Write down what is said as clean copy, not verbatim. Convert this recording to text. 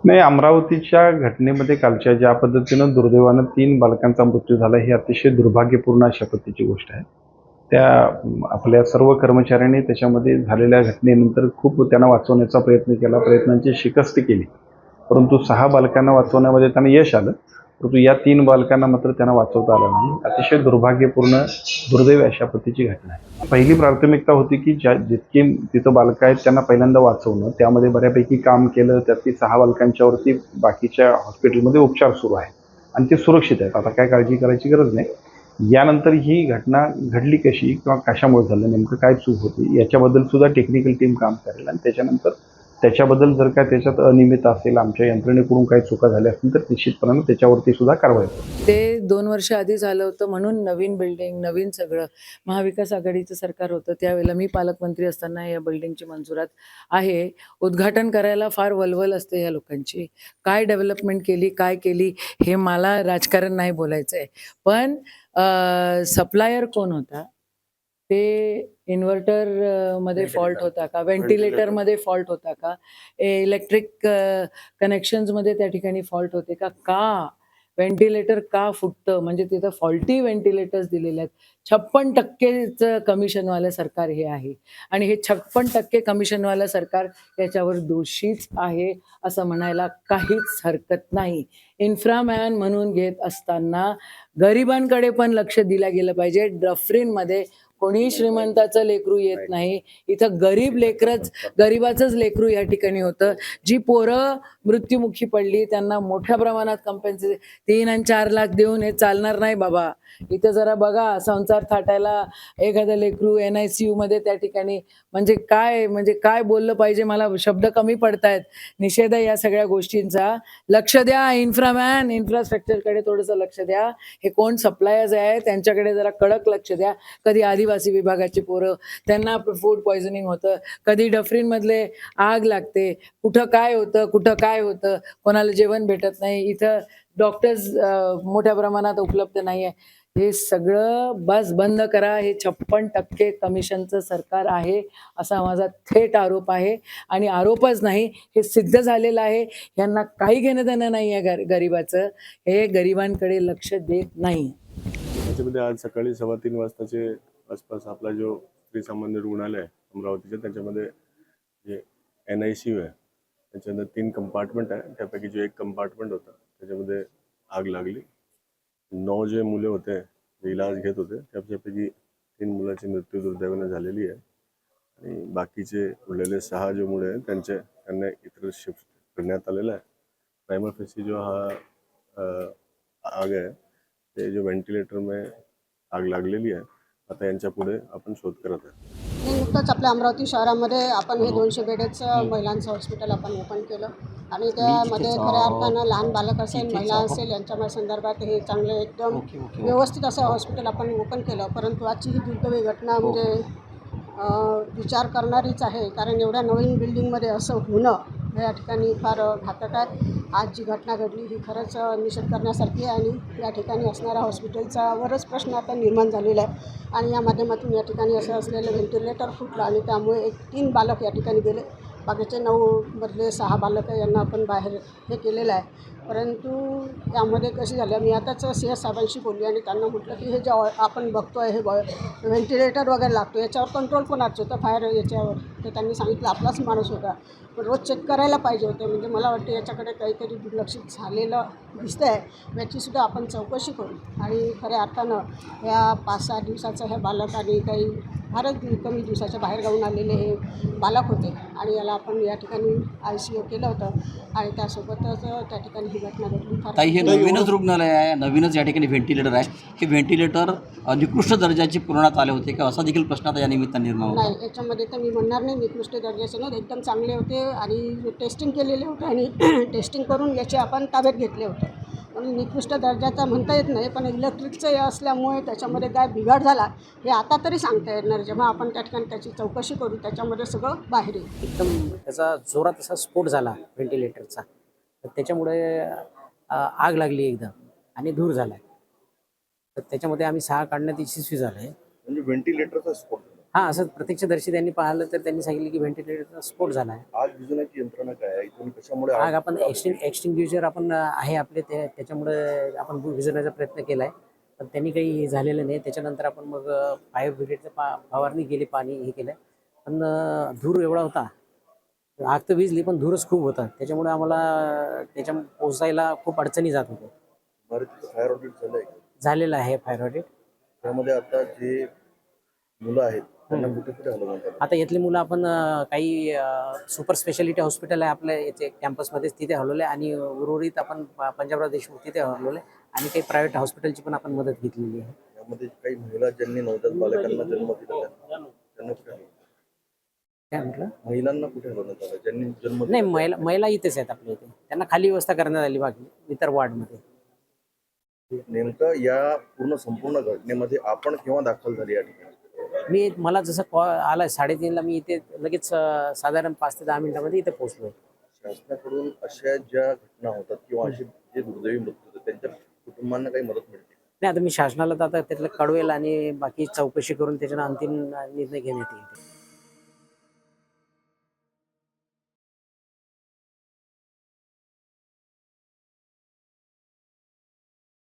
नाही, अमरावतीच्या घटनेमध्ये कालच्या ज्या पद्धतीनं दुर्दैवानं 3 बालकांचा मृत्यू झाला, ही अतिशय दुर्भाग्यपूर्ण अशा पद्धतीची गोष्ट आहे. त्या आपल्या सर्व कर्मचाऱ्यांनी त्याच्यामध्ये झालेल्या घटनेनंतर खूप त्यांना वाचवण्याचा प्रयत्न केला, प्रयत्नांची शिकस्त केली. परंतु 6 बालकांना वाचवण्यामध्ये त्यांना यश आलं. परंतु या 3 बालकांना मात्र त्यांना वाचवता आलं नाही. अतिशय दुर्भाग्यपूर्ण, दुर्दैवी अशा पद्धतीची घटना आहे. पहिली प्राथमिकता होती, की जितकी तिथं बालकं आहेत त्यांना पहिल्यांदा वाचवणं. त्यामध्ये बऱ्यापैकी काम केलं. त्यातली 6 बालकांच्यावरती बाकीच्या हॉस्पिटलमध्ये उपचार सुरू आहेत आणि ते सुरक्षित आहेत. आता काय काळजी करायची गरज नाही. यानंतर ही घटना घडली कशी किंवा कशामुळे झालं, नेमकं काय चूक होती, याच्याबद्दल सुद्धा टेक्निकल टीम काम करेल आणि त्याच्यानंतर त्याच्याबद्दल जर काय त्याच्यात अनियमितता असेल, आमच्या यंत्रणेकडून काही चुका झाल्या असतील, तर निश्चितपणाने त्याच्यावरती सुद्धा कारवाई करू. ते 2 वर्ष आधी झालं होतं म्हणून नवीन बिल्डिंग, नवीन सगळं. महाविकास आघाडीचं सरकार होतं त्यावेळेला मी पालकमंत्री असताना या बिल्डिंगची मंजुरात आहे. उद्घाटन करायला फार वलवल असते या लोकांची. काय डेव्हलपमेंट केली, काय केली हे मला राजकारण नाही बोलायचं आहे. पण सप्लायर कोण होता? ते इन्व्हर्टर मध्ये फॉल्ट होता का? व्हेंटिलेटरमध्ये फॉल्ट होता का? इलेक्ट्रिक कनेक्शन्समध्ये त्या ठिकाणी फॉल्ट होते का? का? व्हेंटिलेटर का फुटतं? म्हणजे तिथं फॉल्टी व्हेंटिलेटर्स दिलेले आहेत. 56% कमिशनवालं सरकार हे आहे आणि हे 56% कमिशनवालं सरकार याच्यावर दोषीच आहे असं म्हणायला काहीच हरकत नाही. इन्फ्रामॅन म्हणून घेत असताना गरिबांकडे पण लक्ष दिलं गेलं पाहिजे. डफरीनमध्ये कोणी श्रीमंताचं लेकरू येत नाही. इथं गरिबाचंच लेकरू या ठिकाणी होतं. जी पोरं मृत्युमुखी पडली त्यांना मोठ्या प्रमाणात कम्पेन्सेशन 3 आणि 4 लाख देऊन हे चालणार नाही बाबा. इथं जरा बघा संसार थाटायला एखादं लेकरू NICU मध्ये त्या ठिकाणी म्हणजे काय बोललं पाहिजे, मला शब्द कमी पडतायत. निषेध आहे या सगळ्या गोष्टींचा. लक्ष द्या इन्फ्रामॅन, इन्फ्रास्ट्रक्चरकडे थोडंसं लक्ष द्या. हे कोण सप्लायर्स आहे त्यांच्याकडे जरा कडक लक्ष द्या. कधी आदिवासी विभागाची पोरं त्यांना फूड पॉयझनिंग होतं, कधी डफरीनमधले आग लागते. कुठं काय होतं, कुठं काय होतं, कोणाला जेवण भेटत नाही. इथं डॉक्टर्स मोठ्या प्रमाणात उपलब्ध नाही आहे. हे सगळं बंद करा. हे 56% कमिशनचं सरकार आहे असा माझा थेट आरोप आहे आणि आरोपच नाही, हे सिद्ध झालेलं आहे. यांना काही घेणं देणं नाही आहे गरिबाचं. हे गरिबांकडे लक्ष देत नाही. त्याच्यामध्ये आज सकाळी 3:15 वाजताचे आसपास आपला जो स्त्री सामान्य रुग्णालय आहे अमरावतीच्या, त्याच्यामध्ये जे NICU आहे त्याच्यामध्ये 3 कंपार्टमेंट आहे. त्यापैकी जो एक कंपार्टमेंट होता त्याच्यामध्ये आग लागली. 9 जे मुले होते जे इलाज घेत होते त्याच्यापैकी 3 मुलांची मृत्यू दुर्दैवाने झालेली आहे आणि बाकीचे उरलेले 6 जे मुले आहेत त्यांना इतर शिफ्ट करण्यात आलेलं आहे. प्रायमा फेसी जो हा आग आहे ते जो व्हेंटिलेटर में आग लागलेली आहे. आता यांच्या पुढे आपण शोध करत आहे. नुकतंच आपल्या अमरावती शहरामध्ये आपण हे 200 बेडेडचं महिलांचं हॉस्पिटल आपण ओपन केलं आणि त्यामध्ये खऱ्या अर्थानं लहान बालक असेल, महिला असेल यांच्या संदर्भात हे चांगलं एकदम व्यवस्थित असं हॉस्पिटल आपण ओपन केलं. परंतु आजची ही दुर्दैवी घटना म्हणजे विचार करणारीच आहे. कारण एवढ्या नवीन बिल्डिंगमध्ये असं होणं या ठिकाणी फार घातक आहे. आज जी घटना घडली ही खरंच निषेध करण्यासारखी आहे आणि या ठिकाणी असणाऱ्या हॉस्पिटलचा वरच प्रश्न आता निर्माण झालेला आहे आणि या माध्यमातून या ठिकाणी असं असलेलं व्हेंटिलेटर फुटलं आणि त्यामुळे 3 बालक या ठिकाणी गेले. बाकीचे 9 मधले 6 बालक यांना आपण बाहेर हे केलेलं आहे. परंतु यामध्ये कशी झालं, मी आताच CS साहेबांशी बोलली आणि त्यांना म्हटलं की हे जे आपण बघतो आहे हे व्हेंटिलेटर वगैरे लागतो याच्यावर कंट्रोल कोणाचं होतं, फायर याच्यावर. तर त्यांनी सांगितलं आपलाच माणूस होता. पण रोज चेक करायला पाहिजे होतं. म्हणजे मला वाटतं याच्याकडे काहीतरी दुर्लक्षित झालेलं दिसतं आहे. याचीसुद्धा आपण चौकशी करू आणि खऱ्या अर्थानं या 5-6 दिवसाचं हे बालक आणि काही फारच कमी दिवसाच्या बाहेर गावून आलेले हे बालक होते आणि याला आपण या ठिकाणी ICU केलं होतं आणि त्यासोबतच त्या ठिकाणी ही घटना घडली. ताई, हे नवीनच रुग्णालय आहे, नवीनच या ठिकाणी व्हेंटिलेटर आहे. हे व्हेंटिलेटर निकृष्ट दर्जाचे पुरवण्यात आले होते का, असा देखील प्रश्न आता या निमित्ताने निर्माण होतो? नाही, याच्यामध्ये तर मी म्हणणार नाही निकृष्ट दर्जाचे नाही, एकदम चांगले होते आणि टेस्टिंग केलेले होते आणि टेस्टिंग करून याचे आपण ताब्यात घेतले होते. म्हणून निकृष्ट दर्जाचा म्हणता येत नाही, पण इलेक्ट्रिकचं हे असल्यामुळे त्याच्यामध्ये काय बिघाड झाला हे आता तरी सांगता येणार. जेव्हा आपण त्या ठिकाणी त्याची चौकशी करू त्याच्यामध्ये सगळं बाहेर येईल. एकदम त्याचा जोरात असा स्फोट झाला व्हेंटिलेटरचा, तर त्याच्यामुळे आग लागली एकदम आणि धूर झाला. तर त्याच्यामध्ये आम्ही 6 काढण्यात यशस्वी झालो आहे. म्हणजे व्हेंटिलेटरचा स्फोट? हां, असं प्रत्यक्षदर्शी त्यांनी पाहिलं तर त्यांनी सांगितलं की व्हेंटिलेटरचा स्फोट झाला आहे. आग विझवण्याची यंत्रणा काय आहे इथून कशामुळे आग आपण एक्सटिंग्विशर आपण आहे आपले त्याच्यामुळे आपण विझवण्याचा प्रयत्न केला आहे. पण त्यांनी काही झालेलं नाही. त्याच्यानंतर आपण मग फायर ब्रिगेडचं फवारणी केली, पाणी हे केलं. पण धूर एवढा होता. आग तर विझली पण धूरच खूप होता. त्याच्यामुळे आम्हाला त्याच्या पोहोचायला खूप अडचणी जात होत्या. भारतीचं फायर ऑडिट झालंय झालेलं आहे फायर ऑडिट. त्यामध्ये आता जे मुलं आहेत त्यांना कुठे कुठे हलवण्यात आलं? आता यातली मुलं आपण काही सुपर स्पेशालिटी हॉस्पिटल आहे आपल्या याचे कॅम्पसमध्येच तिथे हलवले आणि उर्वरित आपण पंजाबराव देशमुख तिथे हलवले आणि काही प्रायव्हेट हॉस्पिटलची पण आपण मदत घेतलेली आहे. यामध्ये काही महिला ज्यांनी नवजात बालकांना जन्म दिला त्यांना कुठे हलवलं? काय म्हटलं? महिलांना कुठे हलवण्यात आलं ज्यांनी जन्म नाही, दिला? महिला इथेच आहेत आपल्या इथे. त्यांना खाली व्यवस्था करण्यात आली बाकी इतर वॉर्डमध्ये. नेमकं या संपूर्ण घटनेमध्ये आपण केव्हा दाखल झाली या ठिकाणी? मला जसं कॉल आला 3:30ला मी इथे लगेच साधारण 5 ते 10 मिनिटामध्ये इथे पोहोचलो. शासनाकडून अशा ज्या घटना होतात किंवा असे जे दुर्दैवी मृत्यू होतात त्यांच्या कुटुंबांना काही मदत मिळते? नाही, आता मी शासनाला तर आता त्यातलं कळवेल आणि बाकी चौकशी करून त्याच्यानं अंतिम निर्णय घेण्यात येईल.